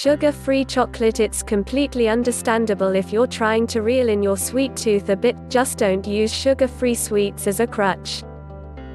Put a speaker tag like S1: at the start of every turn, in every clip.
S1: Sugar-free chocolate. It's completely understandable if you're trying to reel in your sweet tooth a bit, just don't use sugar-free sweets as a crutch.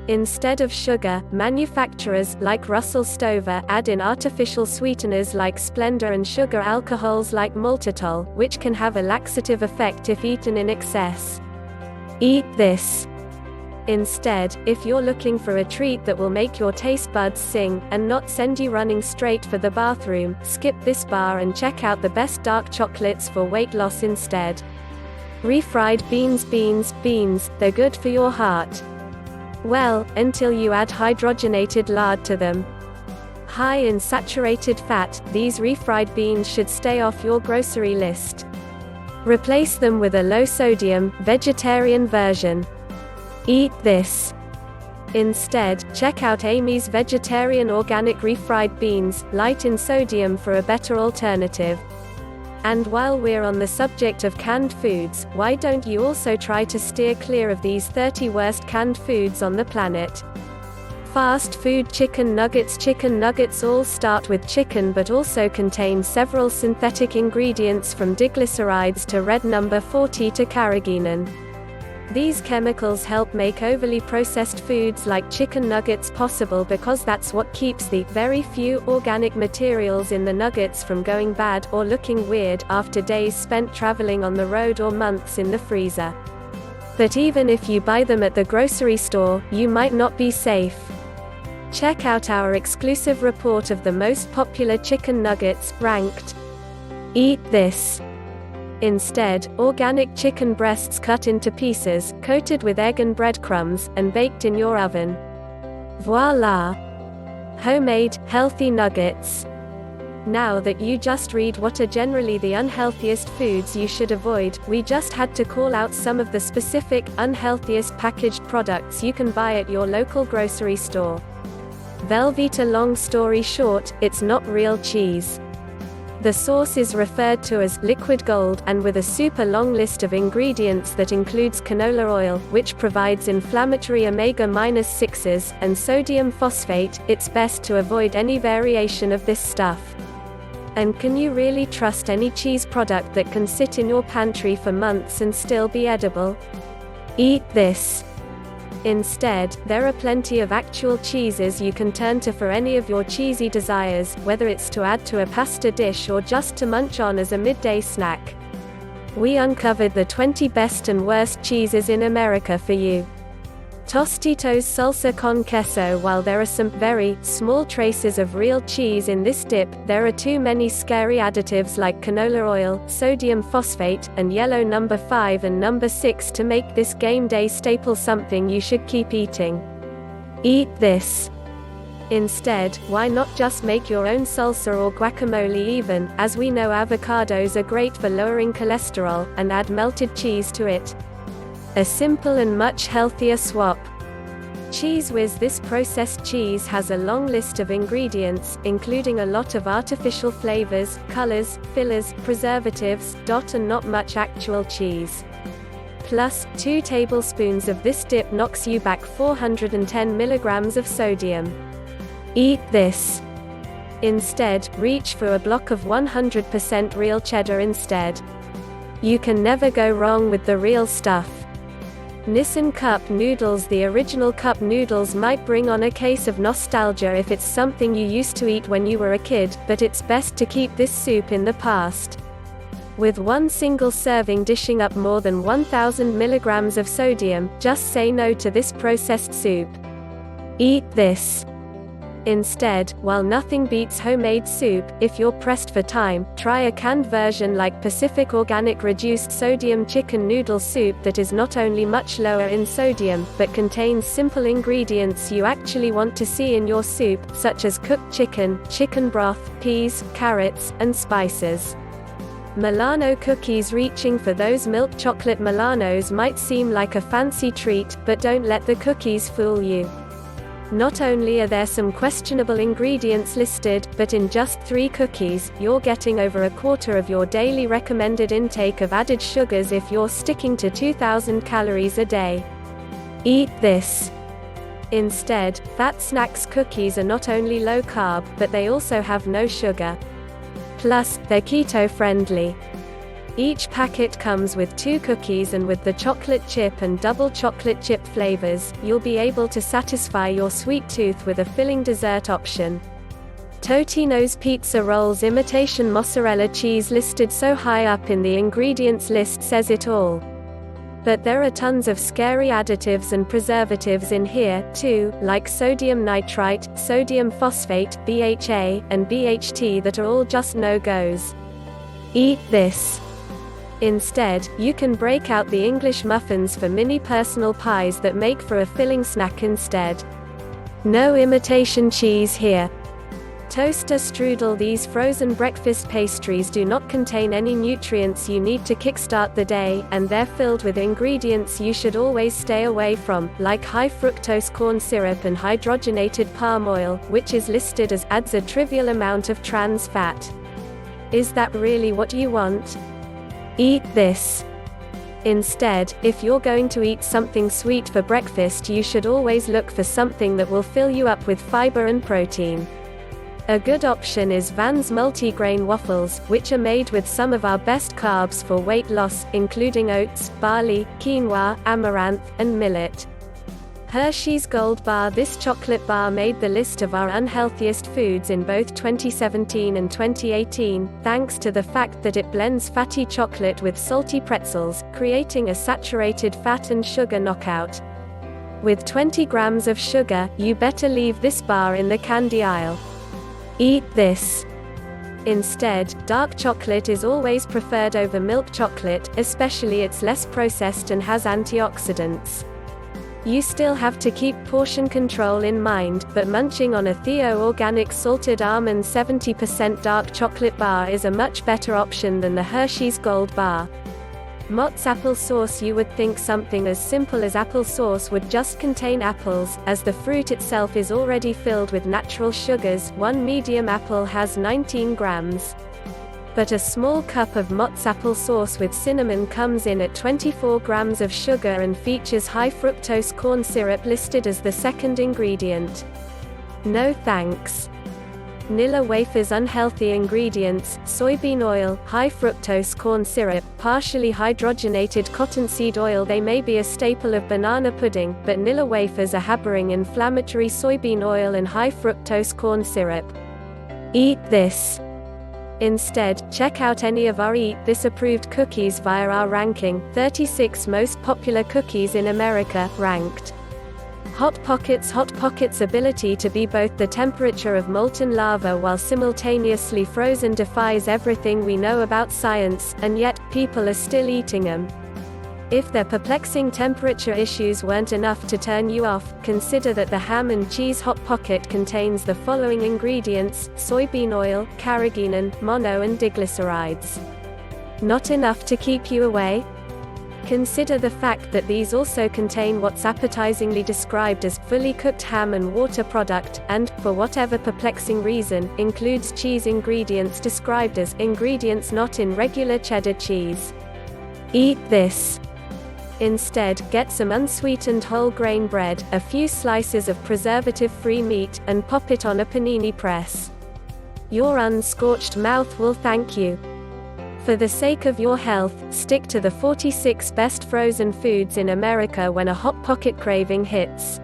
S1: Instead of sugar, manufacturers, like Russell Stover, add in artificial sweeteners like Splenda and sugar alcohols like maltitol, which can have a laxative effect if eaten in excess. Eat this. Instead, if you're looking for a treat that will make your taste buds sing, and not send you running straight for the bathroom, skip this bar and check out the best dark chocolates for weight loss instead. Refried beans, they're good for your heart. Well, until you add hydrogenated lard to them. High in saturated fat, these refried beans should stay off your grocery list. Replace them with a low-sodium, vegetarian version. Eat this. Instead, check out Amy's vegetarian organic refried beans, light in sodium, for a better alternative. And while we're on the subject of canned foods, why don't you also try to steer clear of these 30 worst canned foods on the planet? Fast food chicken nuggets. Chicken nuggets all start with chicken but also contain several synthetic ingredients from diglycerides to red number 40 to carrageenan. These chemicals help make overly processed foods like chicken nuggets possible because that's what keeps the very few organic materials in the nuggets from going bad or looking weird after days spent traveling on the road or months in the freezer. But even if you buy them at the grocery store, you might not be safe. Check out our exclusive report of the most popular chicken nuggets, ranked. Eat this. Instead, organic chicken breasts cut into pieces, coated with egg and breadcrumbs, and baked in your oven. Voila! Homemade, healthy nuggets. Now that you just read what are generally the unhealthiest foods you should avoid, we just had to call out some of the specific, unhealthiest packaged products you can buy at your local grocery store. Velveeta. Long story short, it's not real cheese. The sauce is referred to as liquid gold, and with a super long list of ingredients that includes canola oil, which provides inflammatory omega-6s, and sodium phosphate, it's best to avoid any variation of this stuff. And can you really trust any cheese product that can sit in your pantry for months and still be edible? Eat this. Instead, there are plenty of actual cheeses you can turn to for any of your cheesy desires, whether it's to add to a pasta dish or just to munch on as a midday snack. We uncovered the 20 best and worst cheeses in America for you. Tostitos salsa con queso. While there are some very small traces of real cheese in this dip, there are too many scary additives like canola oil, sodium phosphate, and yellow number 5 and number 6 to make this game day staple something you should keep eating. Eat this. Instead, why not just make your own salsa or guacamole even, as we know avocados are great for lowering cholesterol, and add melted cheese to it. A simple and much healthier swap. Cheese Whiz. This processed cheese has a long list of ingredients, including a lot of artificial flavors, colors, fillers, preservatives, and not much actual cheese. Plus, 2 tablespoons of this dip knocks you back 410 milligrams of sodium. Eat this. Instead, reach for a block of 100% real cheddar instead. You can never go wrong with the real stuff. Nissin Cup Noodles. The original cup noodles might bring on a case of nostalgia if it's something you used to eat when you were a kid, but it's best to keep this soup in the past. With one single serving dishing up more than 1,000 milligrams of sodium, just say no to this processed soup. Eat this. Instead, while nothing beats homemade soup, if you're pressed for time, try a canned version like Pacific Organic Reduced Sodium Chicken Noodle Soup that is not only much lower in sodium, but contains simple ingredients you actually want to see in your soup, such as cooked chicken, chicken broth, peas, carrots, and spices. Milano cookies. Reaching for those milk chocolate Milanos might seem like a fancy treat, but don't let the cookies fool you. Not only are there some questionable ingredients listed, but in just 3 cookies, you're getting over a quarter of your daily recommended intake of added sugars if you're sticking to 2,000 calories a day. Eat this. Instead, Fat Snacks cookies are not only low carb, but they also have no sugar. Plus, they're keto-friendly. Each packet comes with 2 cookies, and with the chocolate chip and double chocolate chip flavors, you'll be able to satisfy your sweet tooth with a filling dessert option. Totino's pizza rolls imitation mozzarella cheese listed so high up in the ingredients list says it all. But there are tons of scary additives and preservatives in here, too, like sodium nitrite, sodium phosphate, BHA, and BHT that are all just no-goes. Eat this. Instead, you can break out the English muffins for mini personal pies that make for a filling snack instead. No imitation cheese here. Toaster strudel. These frozen breakfast pastries do not contain any nutrients you need to kickstart the day, and they're filled with ingredients you should always stay away from, like high fructose corn syrup and hydrogenated palm oil, which is listed as adds a trivial amount of trans fat. Is that really what you want? Eat this. Instead, if you're going to eat something sweet for breakfast, you should always look for something that will fill you up with fiber and protein. A good option is Van's multigrain waffles, which are made with some of our best carbs for weight loss, including oats, barley, quinoa, amaranth, and millet. Hershey's Gold Bar. This chocolate bar made the list of our unhealthiest foods in both 2017 and 2018, thanks to the fact that it blends fatty chocolate with salty pretzels, creating a saturated fat and sugar knockout. With 20 grams of sugar, you better leave this bar in the candy aisle. Eat this. Instead, dark chocolate is always preferred over milk chocolate, especially it's less processed and has antioxidants. You still have to keep portion control in mind, but munching on a Theo Organic Salted Almond 70% dark chocolate bar is a much better option than the Hershey's Gold Bar. Mott's apple sauce. You would think something as simple as apple sauce would just contain apples, as the fruit itself is already filled with natural sugars. One medium apple has 19 grams. But a small cup of Mott's apple sauce with cinnamon comes in at 24 grams of sugar and features high fructose corn syrup listed as the second ingredient. No thanks. Nilla wafers. Unhealthy ingredients: soybean oil, high fructose corn syrup, partially hydrogenated cottonseed oil. They may be a staple of banana pudding, but Nilla wafers are harboring inflammatory soybean oil and high fructose corn syrup. Eat this. Instead, check out any of our Eat This approved cookies via our ranking, 36 most popular cookies in America, ranked. Hot Pockets. Hot Pockets' ability to be both the temperature of molten lava while simultaneously frozen defies everything we know about science, and yet, people are still eating them. If their perplexing temperature issues weren't enough to turn you off, consider that the ham and cheese Hot Pocket contains the following ingredients: soybean oil, carrageenan, mono and diglycerides. Not enough to keep you away? Consider the fact that these also contain what's appetizingly described as fully cooked ham and water product, and, for whatever perplexing reason, includes cheese ingredients described as ingredients not in regular cheddar cheese. Eat this. Instead, get some unsweetened whole grain bread, a few slices of preservative-free meat, and pop it on a panini press. Your unscorched mouth will thank you. For the sake of your health, stick to the 46 best frozen foods in America when a Hot Pocket craving hits.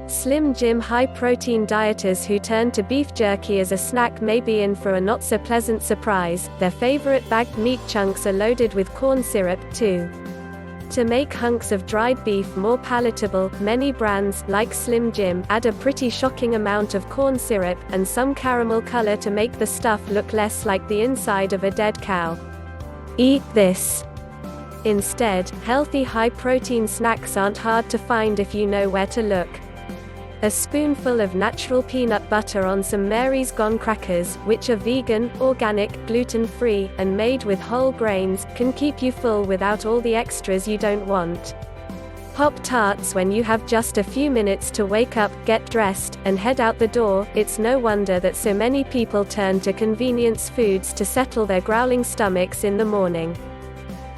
S1: Slim Jim high-protein dieters who turn to beef jerky as a snack may be in for a not-so-pleasant surprise. Their favorite bagged meat chunks are loaded with corn syrup, too. To make hunks of dried beef more palatable, many brands, like Slim Jim, add a pretty shocking amount of corn syrup, and some caramel color to make the stuff look less like the inside of a dead cow. Eat this. Instead, healthy high-protein snacks aren't hard to find if you know where to look. A spoonful of natural peanut butter on some Mary's Gone crackers, which are vegan, organic, gluten-free, and made with whole grains, can keep you full without all the extras you don't want. Pop-Tarts. When you have just a few minutes to wake up, get dressed, and head out the door, it's no wonder that so many people turn to convenience foods to settle their growling stomachs in the morning.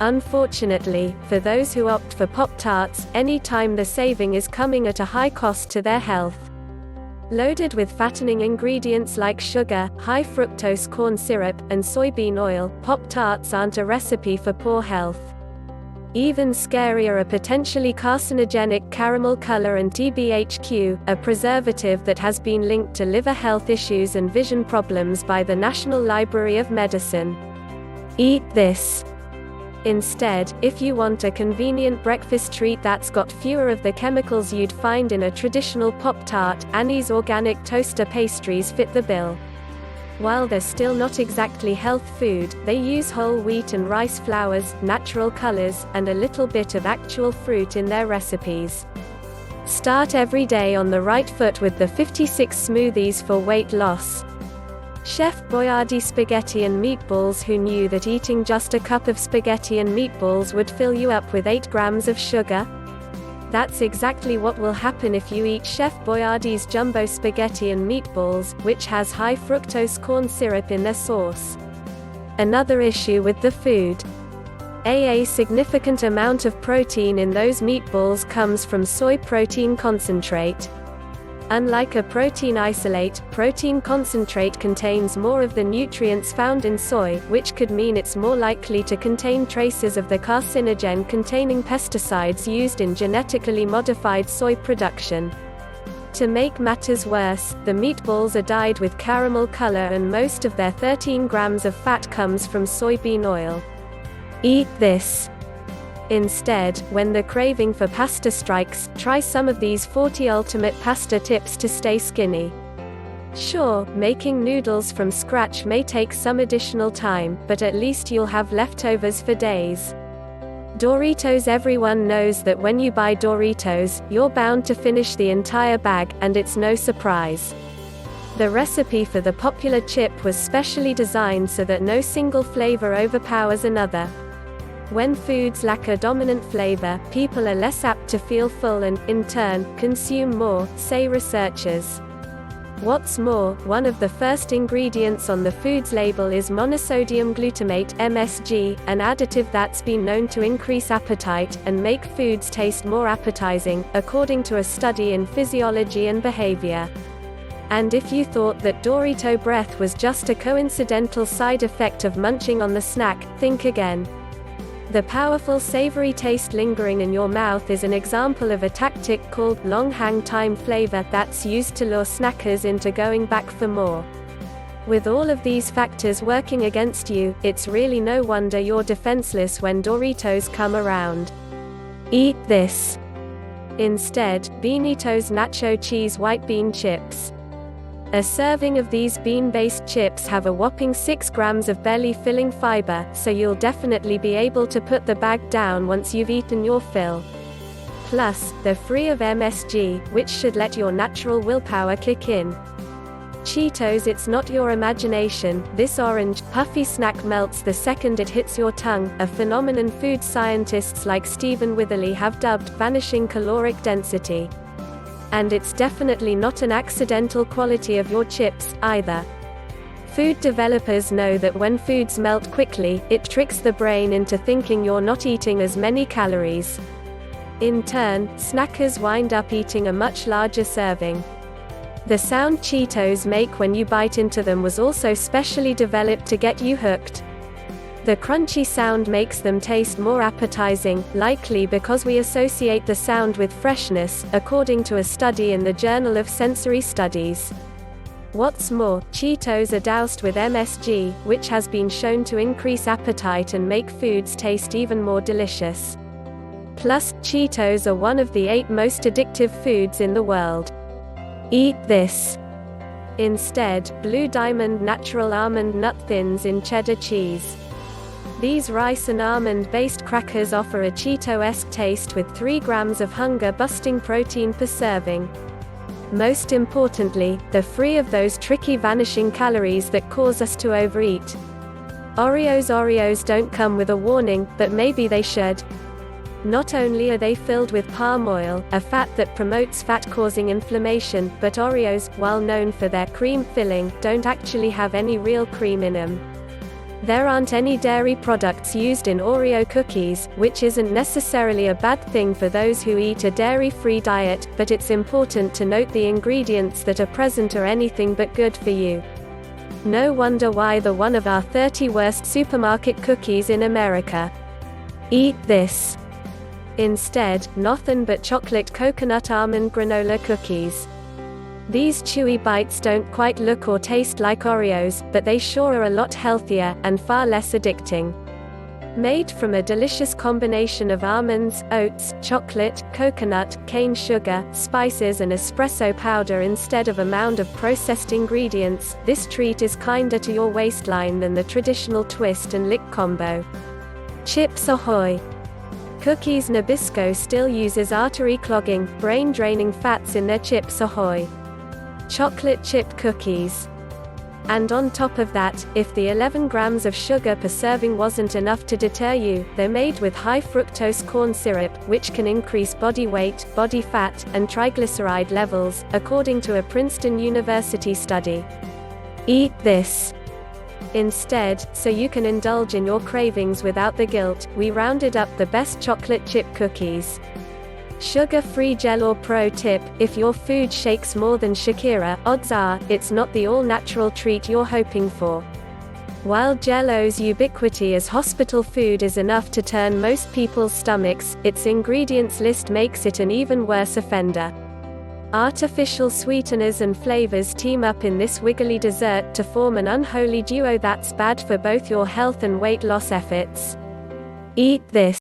S1: Unfortunately, for those who opt for Pop-Tarts, any time the saving is coming at a high cost to their health. Loaded with fattening ingredients like sugar, high fructose corn syrup, and soybean oil, Pop-Tarts aren't a recipe for poor health. Even scarier are potentially carcinogenic caramel color and TBHQ, a preservative that has been linked to liver health issues and vision problems by the National Library of Medicine. Eat this. Instead, if you want a convenient breakfast treat that's got fewer of the chemicals you'd find in a traditional Pop-Tart, Annie's organic toaster pastries fit the bill. While they're still not exactly health food, they use whole wheat and rice flours, natural colors, and a little bit of actual fruit in their recipes. Start every day on the right foot with the 56 smoothies for weight loss. Chef Boyardee spaghetti and meatballs. Who knew that eating just a cup of spaghetti and meatballs would fill you up with 8 grams of sugar? That's exactly what will happen if you eat Chef Boyardee's jumbo spaghetti and meatballs, which has high fructose corn syrup in their sauce. Another issue with the food. A significant amount of protein in those meatballs comes from soy protein concentrate. Unlike a protein isolate, protein concentrate contains more of the nutrients found in soy, which could mean it's more likely to contain traces of the carcinogen-containing pesticides used in genetically modified soy production. To make matters worse, the meatballs are dyed with caramel color and most of their 13 grams of fat comes from soybean oil. Eat this. Instead, when the craving for pasta strikes, try some of these 40 ultimate pasta tips to stay skinny. Sure, making noodles from scratch may take some additional time, but at least you'll have leftovers for days. Doritos. Everyone knows that when you buy Doritos, you're bound to finish the entire bag, and it's no surprise. The recipe for the popular chip was specially designed so that no single flavor overpowers another. When foods lack a dominant flavor, people are less apt to feel full and, in turn, consume more, say researchers. What's more, one of the first ingredients on the food's label is monosodium glutamate (MSG), an additive that's been known to increase appetite and make foods taste more appetizing, according to a study in Physiology and Behavior. And if you thought that Dorito breath was just a coincidental side effect of munching on the snack, think again. The powerful savory taste lingering in your mouth is an example of a tactic called long hang time flavor that's used to lure snackers into going back for more. With all of these factors working against you, it's really no wonder you're defenseless when Doritos come around. Eat this. Instead, Beanitos nacho cheese white bean chips. A serving of these bean-based chips have a whopping 6 grams of belly-filling fiber, so you'll definitely be able to put the bag down once you've eaten your fill. Plus, they're free of MSG, which should let your natural willpower kick in. Cheetos. It's not your imagination, this orange, puffy snack melts the second it hits your tongue, a phenomenon food scientists like Stephen Witherly have dubbed vanishing caloric density. And it's definitely not an accidental quality of your chips, either. Food developers know that when foods melt quickly, it tricks the brain into thinking you're not eating as many calories. In turn, snackers wind up eating a much larger serving. The sound Cheetos make when you bite into them was also specially developed to get you hooked. The crunchy sound makes them taste more appetizing, likely because we associate the sound with freshness, according to a study in the Journal of Sensory Studies. What's more, Cheetos are doused with MSG, which has been shown to increase appetite and make foods taste even more delicious. Plus, Cheetos are one of the 8 most addictive foods in the world. Eat this. Instead, Blue Diamond natural almond nut thins in cheddar cheese. These rice and almond-based crackers offer a Cheeto-esque taste with 3 grams of hunger-busting protein per serving. Most importantly, they're free of those tricky vanishing calories that cause us to overeat. Oreos don't come with a warning, but maybe they should. Not only are they filled with palm oil, a fat that promotes fat-causing inflammation, but Oreos, while known for their cream filling, don't actually have any real cream in them. There aren't any dairy products used in Oreo cookies, which isn't necessarily a bad thing for those who eat a dairy-free diet, but it's important to note the ingredients that are present are anything but good for you. No wonder why they're one of our 30 worst supermarket cookies in America. Eat this. Instead, nothing but chocolate coconut almond granola cookies. These chewy bites don't quite look or taste like Oreos, but they sure are a lot healthier, and far less addicting. Made from a delicious combination of almonds, oats, chocolate, coconut, cane sugar, spices and espresso powder instead of a mound of processed ingredients, this treat is kinder to your waistline than the traditional twist and lick combo. Chips Ahoy! Cookies Nabisco still uses artery-clogging, brain-draining fats in their Chips Ahoy! Chocolate chip cookies. And on top of that, if the 11 grams of sugar per serving wasn't enough to deter you, they're made with high fructose corn syrup, which can increase body weight, body fat, and triglyceride levels, according to a Princeton University study. Eat this. Instead, so you can indulge in your cravings without the guilt, we rounded up the best chocolate chip cookies. Sugar-free gel. Or pro tip, if your food shakes more than Shakira, odds are, it's not the all-natural treat you're hoping for. While Jell-O's ubiquity as hospital food is enough to turn most people's stomachs, its ingredients list makes it an even worse offender. Artificial sweeteners and flavors team up in this wiggly dessert to form an unholy duo that's bad for both your health and weight loss efforts. Eat this.